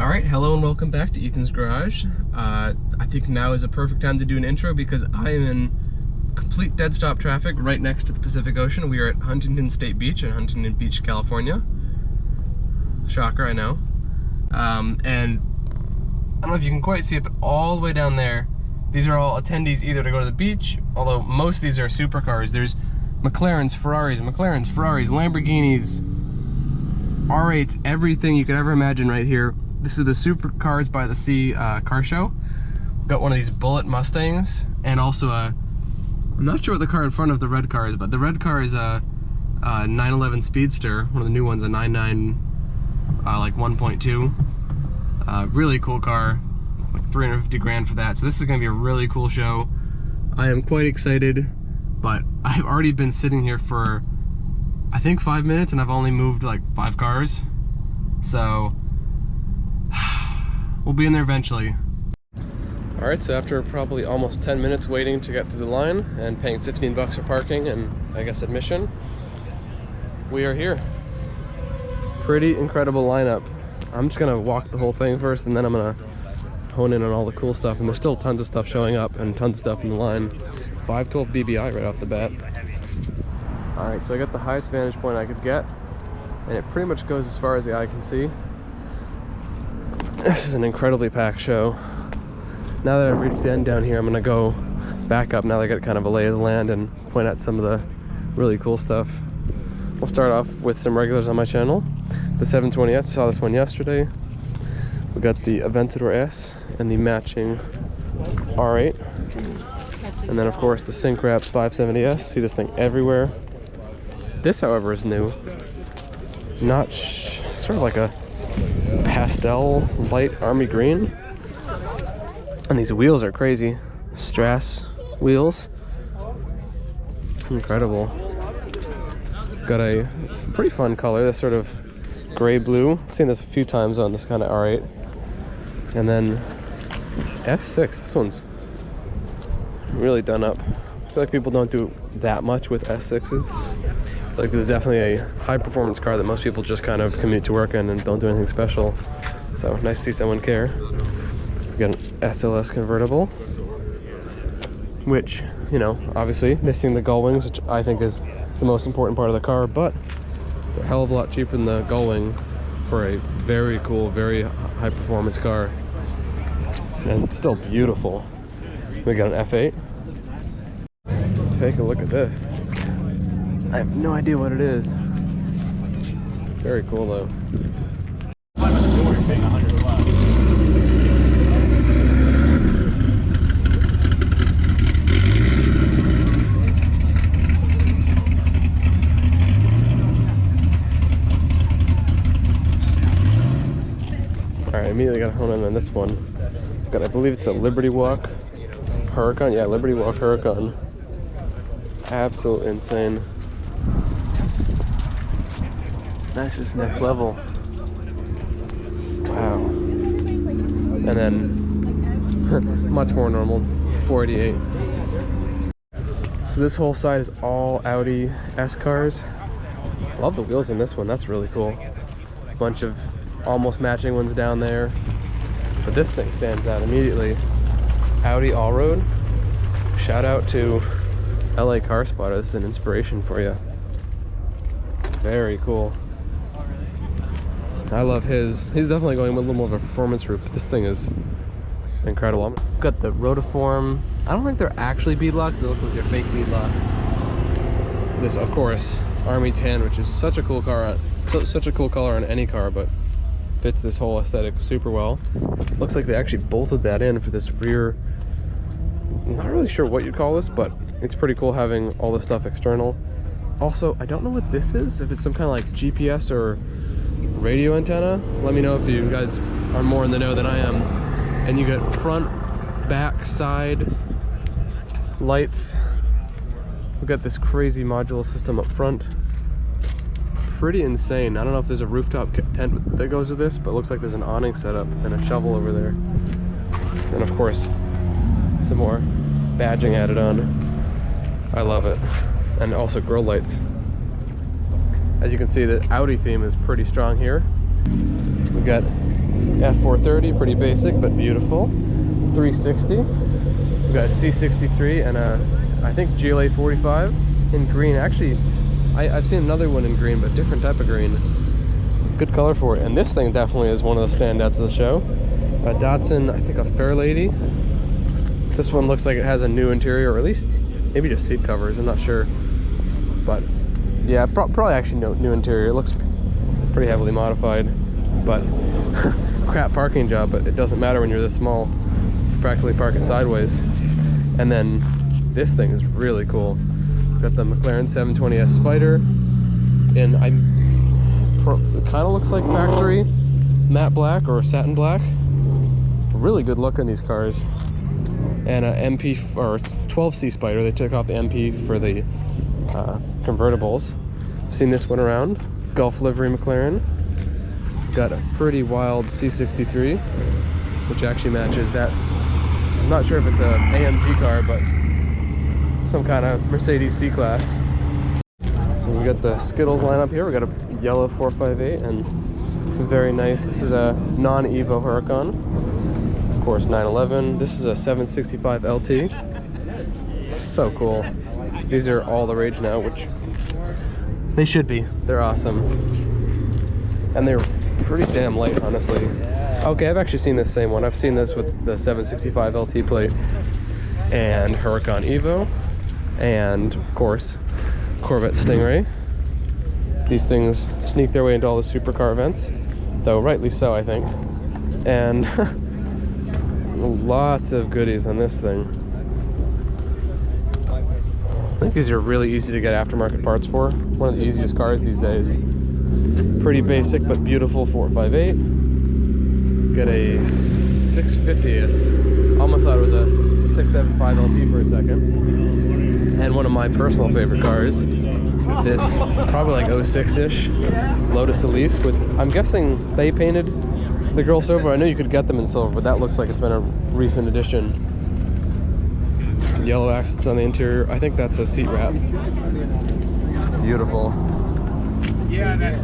Alright, hello and welcome back to Ethan's Garage. I think now is a perfect time to do an intro because I am in complete dead stop traffic right next to the Pacific Ocean. We are at Huntington State Beach in Huntington Beach, California. Shocker, I know. And I don't know if you can quite see it, but all the way down there, these are all attendees either to go to the beach, although most of these are supercars. There's McLarens, Ferraris, Lamborghinis, R8s, everything you could ever imagine right here. This is the Supercars by the Sea car show. Got one of these Bullet Mustangs, and also I'm not sure what the car in front of the red car is, but the red car is a 911 Speedster, one of the new ones, a 99 like 1.2. Really cool car, like 350 grand for that. So this is gonna be a really cool show. I am quite excited, but I've already been sitting here for I think 5 minutes and I've only moved like 5 cars. So we'll be in there eventually. Alright, so after probably almost 10 minutes waiting to get through the line and paying 15 bucks for parking and I guess admission, we are here. Pretty incredible lineup. I'm just gonna walk the whole thing first and then I'm gonna hone in on all the cool stuff, and there's still tons of stuff showing up and tons of stuff in the line. 512 BBI right off the bat. Alright, so I got the highest vantage point I could get, and it pretty much goes as far as the eye can see. This is an incredibly packed show. Now that I've reached the end down here, I'm gonna go back up now that I got kind of a lay of the land and point out some of the really cool stuff. We'll start off with some regulars on my channel. The 720S, I saw this one yesterday. We got the Aventador S and the matching R8. And then of course the Sync Wraps 570S, see this thing everywhere. This, however, is new. Sort of like a pastel light army green. And these wheels are crazy. Strass wheels. Incredible. Got a pretty fun color, this sort of gray blue. I've seen this a few times on this kind of R8. And then S6, this one's really done up. I feel like people don't do that much with S6s. I feel like this is definitely a high performance car that most people just kind of commute to work in and don't do anything special. So nice to see someone care. We got an SLS convertible, which, you know, obviously missing the gull wings, which I think is the most important part of the car, but they're a hell of a lot cheaper than the gull wing for a very cool, very high performance car. And still beautiful. We got an F8. Take a look at this. I have no idea what it is. Very cool though. Alright, immediately got to hone in on this one. I believe it's a Liberty Walk Huracan. Yeah, Liberty Walk Huracan. Absolutely insane. That's just next level. Wow. And then much more normal, 488. So this whole side is all Audi S cars. Love the wheels in this one, that's really cool. A bunch of almost matching ones down there. But this thing stands out immediately. Audi Allroad. Shout out to LA Car Spotter. This is an inspiration for you. Very cool. I love his. He's definitely going with a little more of a performance route, but this thing is incredible. Got the Rotiform. I don't think they're actually beadlocks. They look like they're fake beadlocks. This, of course, Army Tan, which is such a cool car. Such a cool color on any car, but fits this whole aesthetic super well. Looks like they actually bolted that in for this rear. I'm not really sure what you'd call this, but it's pretty cool having all this stuff external. Also, I don't know what this is, if it's some kind of like GPS or radio antenna. Let me know if you guys are more in the know than I am. And you get front, back, side lights. We've got this crazy modular system up front. Pretty insane. I don't know if there's a rooftop tent that goes with this, but it looks like there's an awning setup and a shovel over there. And of course, some more badging added on. I love it. And also grill lights. As you can see, the Audi theme is pretty strong here. We've got F430, pretty basic but beautiful. 360. We've got a C63 and a, I think, GLA 45 in green. Actually, I've seen another one in green, but different type of green. Good color for it. And this thing definitely is one of the standouts of the show. A Datsun, I think a Fairlady. This one looks like it has a new interior, or at least maybe just seat covers, I'm not sure. But yeah, probably actually no new interior. It looks pretty heavily modified, but crap parking job, but it doesn't matter when you're this small. Practically park it sideways. And then this thing is really cool. Got the McLaren 720S Spider, and it kind of looks like factory matte black or satin black. Really good look on these cars. And a MP or 12C Spider. They took off the MP for the convertibles. Seen this one around. Gulf livery McLaren. Got a pretty wild C63, which actually matches that. I'm not sure if it's a AMG car, but some kind of Mercedes C-Class. So we got the Skittles lineup here. We got a yellow 458 and very nice. This is a non-Evo Huracan. Of course, 911. This is a 765 LT. So cool. These are all the rage now, which they should be. They're awesome. And they're pretty damn light, honestly. Okay, I've actually seen this same one. I've seen this with the 765 LT plate and Huracan Evo, and of course Corvette Stingray. These things sneak their way into all the supercar events, though rightly so, I think. And lots of goodies on this thing. I think these are really easy to get aftermarket parts for. One of the easiest cars these days. Pretty basic but beautiful 458. Got a 650S. Almost thought it was a 675 LT for a second. And one of my personal favorite cars, this probably like 06-ish Lotus Elise with, I'm guessing they painted the girl silver. I know you could get them in silver, but that looks like it's been a recent addition. Yellow accents on the interior. I think that's a seat wrap. Beautiful.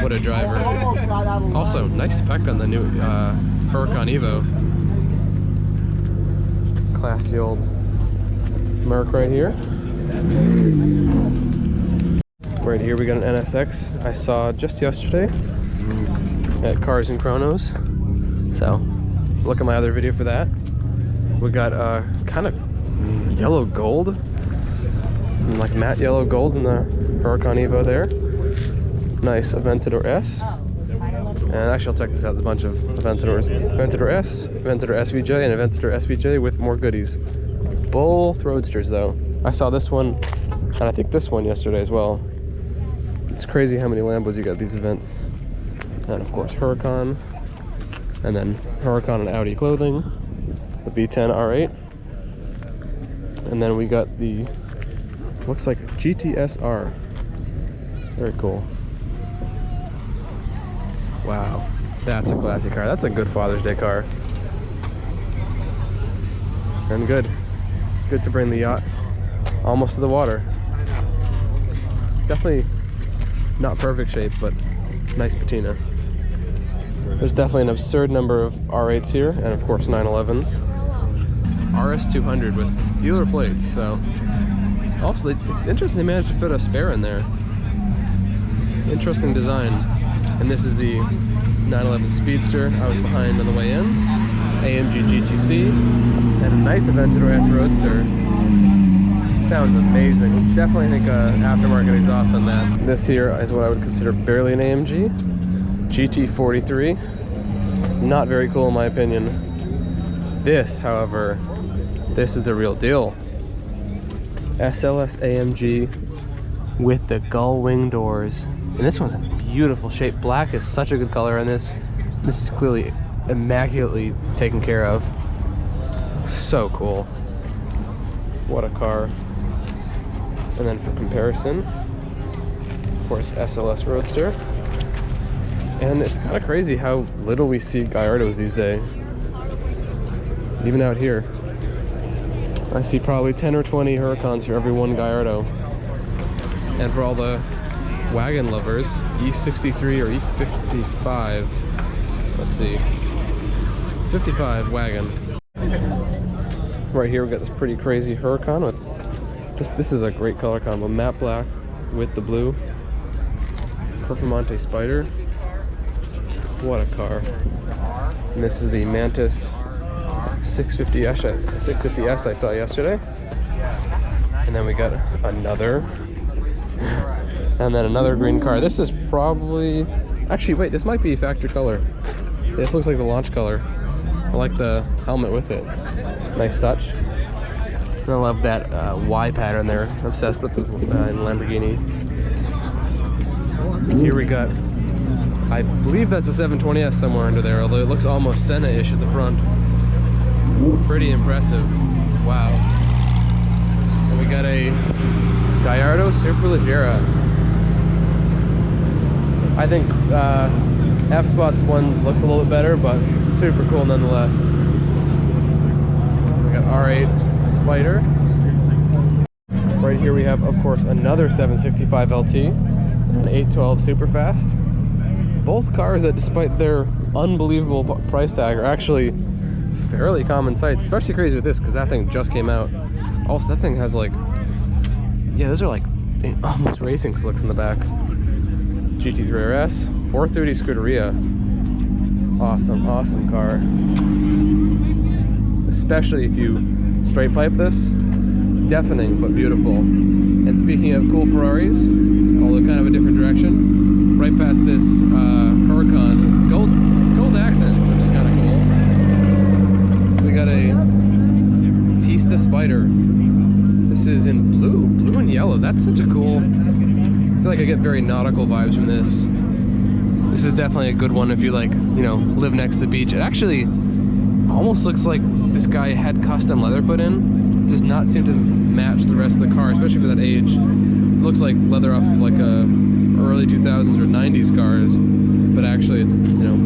What a driver. Also, nice spec on the new Huracan Evo. Classy old Merc right here. Right here we got an NSX I saw just yesterday at Cars and Chronos. So, look at my other video for that. We got kind of yellow gold, like matte yellow gold in the Huracan Evo there. Nice Aventador S. And actually, I'll check this out. There's a bunch of Aventadors. Aventador S, Aventador SVJ, and Aventador SVJ with more goodies. Both roadsters, though. I saw this one, and I think this one yesterday as well. It's crazy how many Lambos you got at these events. And of course, Huracan. And then Huracan and Audi clothing. The V10 R8. And then we got the, looks like GTS-R. Very cool. Wow, that's a classy car. That's a good Father's Day car. And good to bring the yacht almost to the water. Definitely not perfect shape, but nice patina. There's definitely an absurd number of R8s here, and of course 911s. RS200 with dealer plates, so also interesting they managed to fit a spare in there. Interesting design. And this is the 911 Speedster I was behind on the way in. AMG GTC. And a nice Aventador S Roadster. Sounds amazing. Definitely think aftermarket exhaust on that. This here is what I would consider barely an AMG. GT43. Not very cool in my opinion. This, however, this is the real deal. SLS AMG with the gull wing doors. And this one's in beautiful shape. Black is such a good color in this. This is clearly immaculately taken care of. So cool. What a car. And then for comparison, of course, SLS Roadster. And it's kind of crazy how little we see Gallardos these days. Even out here. I see probably 10 or 20 Huracans for every one Gallardo. And for all the wagon lovers, E63 or E55, let's see, 55 wagon. Right here we got this pretty crazy Huracan with this is a great color combo, matte black with the blue. Performante Spider. What a car. And this is the Mantis 650S I saw yesterday. And then we got another. And then another green car. This is probably, actually wait, this might be factory color. This looks like the launch color. I like the helmet with it. Nice touch. I love that Y pattern there. I'm obsessed with the in Lamborghini. Here we got, I believe that's a 720S somewhere under there, although it looks almost Senna-ish at the front. Pretty impressive. Wow. And we got a Gallardo Superleggera. I think F-Spot's one looks a little bit better, but super cool nonetheless. We got R8 Spider. Right here we have, of course, another 765 LT, an 812 Superfast. Both cars that, despite their unbelievable price tag, are actually fairly common sights. Especially crazy with this, because that thing just came out. Also, that thing has like, yeah, those are like almost racing slicks in the back. GT3 RS, 430 Scuderia. Awesome, awesome car. Especially if you straight pipe this, deafening but beautiful. And speaking of cool Ferraris, although kind of a different direction, right past this Huracan, gold accents, which is kind of cool. We got a Pista Spider. This is in blue and yellow. That's such a cool, I feel like I get very nautical vibes from this. This is definitely a good one if you like, you know, live next to the beach. It actually almost looks like this guy had custom leather put in. It does not seem to match the rest of the car, especially for that age. It looks like leather off of like a early 2000s or 90s cars, but actually it's, you know,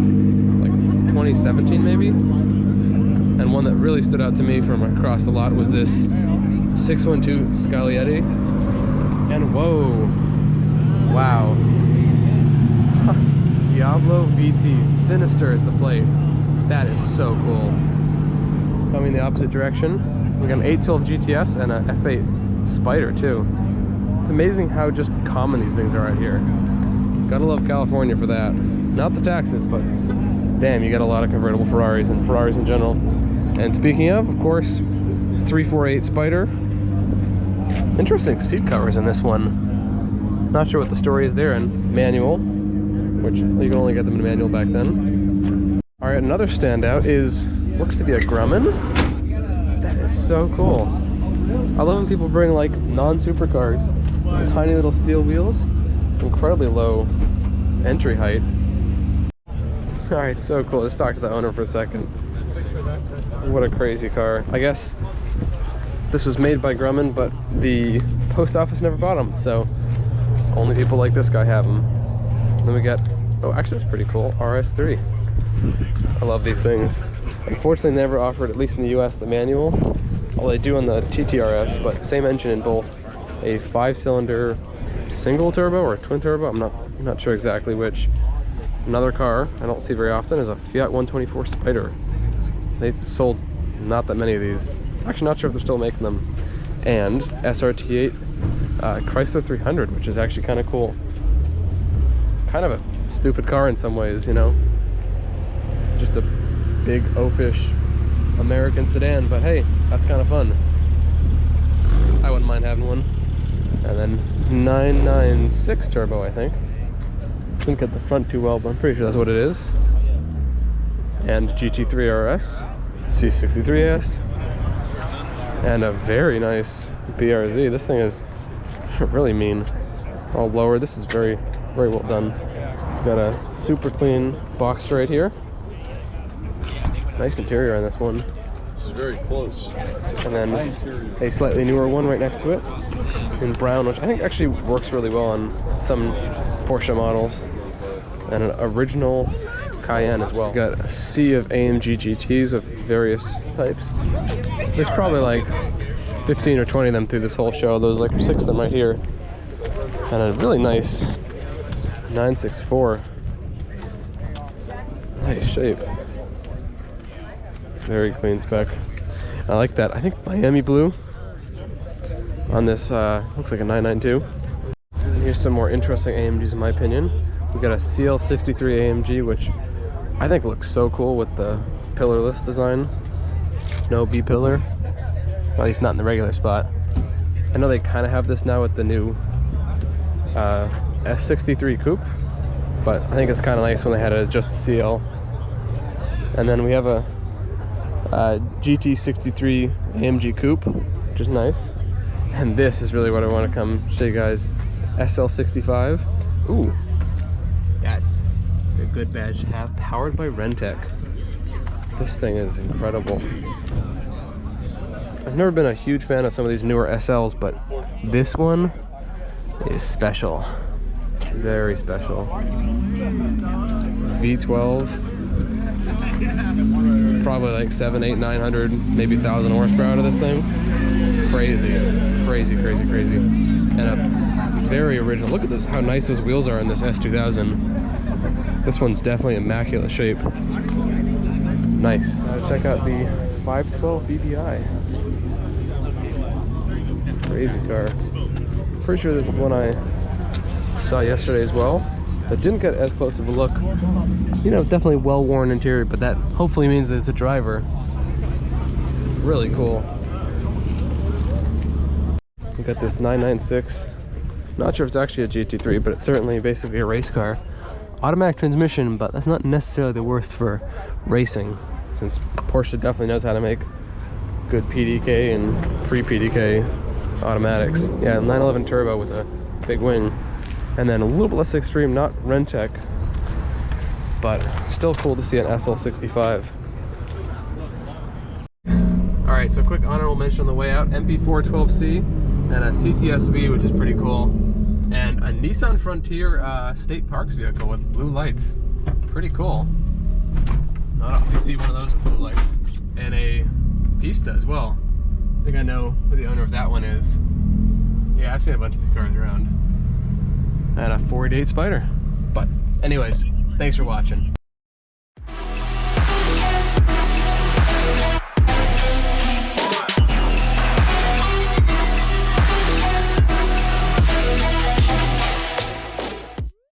like 2017 maybe. And one that really stood out to me from across the lot was this 612 Scaglietti. And whoa, wow. Diablo VT, sinister is the plate. That is so cool. Coming the opposite direction, we got an 812 GTS and a F8 Spider too. It's amazing how just common these things are out here. Gotta love California for that. Not the taxes, but damn, you got a lot of convertible Ferraris and Ferraris in general. And speaking of course, 348 Spider. Interesting seat covers in this one. Not sure what the story is there. And manual, which you can only get them in manual back then. All right, another standout is, looks to be a Grumman. That is so cool. I love when people bring like non-supercars, tiny little steel wheels, incredibly low entry height. All right, so cool. Let's talk to the owner for a second. What a crazy car. I guess this was made by Grumman, but the post office never bought them, so only people like this guy have them. Then we got, oh, actually that's pretty cool, RS3. I love these things. Unfortunately never offered, at least in the US, the manual. Well, they do on the TTRS, but same engine in both. A 5-cylinder single turbo or twin turbo, I'm not sure exactly which. Another car I don't see very often is a Fiat 124 Spider. They sold not that many of these. Actually not sure if they're still making them. And SRT8 Chrysler 300, which is actually kind of cool. Kind of a stupid car in some ways, you know. Just a big oafish American sedan, but hey, that's kind of fun. I wouldn't mind having one. And then 996 turbo, I think. Didn't get the front too well, but I'm pretty sure that's what it is. And GT3 RS, C63S, and a very nice BRZ. This thing is really mean. All lower. This is very, very well done. Got a super clean Boxster right here. Nice interior on this one. This is very close. And then a slightly newer one right next to it in brown, which I think actually works really well on some Porsche models. And an original Cayenne as well. Got a sea of AMG GTs of various types. There's probably like 15 or 20 of them through this whole show. There's like 6 of them right here. And a really nice 964. Nice shape. Very clean spec. I like that. I think Miami blue on this looks like a 992. Here's some more interesting AMGs in my opinion. We got a CL63 AMG, which I think looks so cool with the pillarless design. No B pillar, or at least not in the regular spot. I know they kind of have this now with the new S63 coupe, but I think it's kind of nice when they had it as just a CL. And then we have a GT63 AMG coupe, which is nice. And this is really what I want to come show you guys. SL65. Ooh, that's a good badge to have. Powered by Rentec. This thing is incredible. I've never been a huge fan of some of these newer SLs, but this one is special. Very special. V12. Probably like 700, 800, 900, maybe 1,000 horsepower out of this thing. Crazy. Crazy, crazy, crazy. And a very original. Look at those, how nice those wheels are in this S2000. This one's definitely immaculate shape. Nice. Check out the 512 BBI. Crazy car. Pretty sure this is one I saw yesterday as well. That didn't get as close of a look. You know, definitely well-worn interior, but that hopefully means that it's a driver. Really cool. We got this 996. Not sure if it's actually a GT3, but it's certainly basically a race car. Automatic transmission, but that's not necessarily the worst for racing, since Porsche definitely knows how to make good PDK and pre-PDK automatics. Yeah, 911 turbo with a big wing. And then a little bit less extreme, not Rentec, but still cool to see an SL65. Alright, so quick honorable mention on the way out. MP4 12C and a CTSV, which is pretty cool. And a Nissan Frontier State Parks vehicle with blue lights. Pretty cool. Not often you see one of those with blue lights. And a Pista as well. I think I know who the owner of that one is. Yeah, I've seen a bunch of these cars around. And a 488 Spider. But anyways, thanks for watching.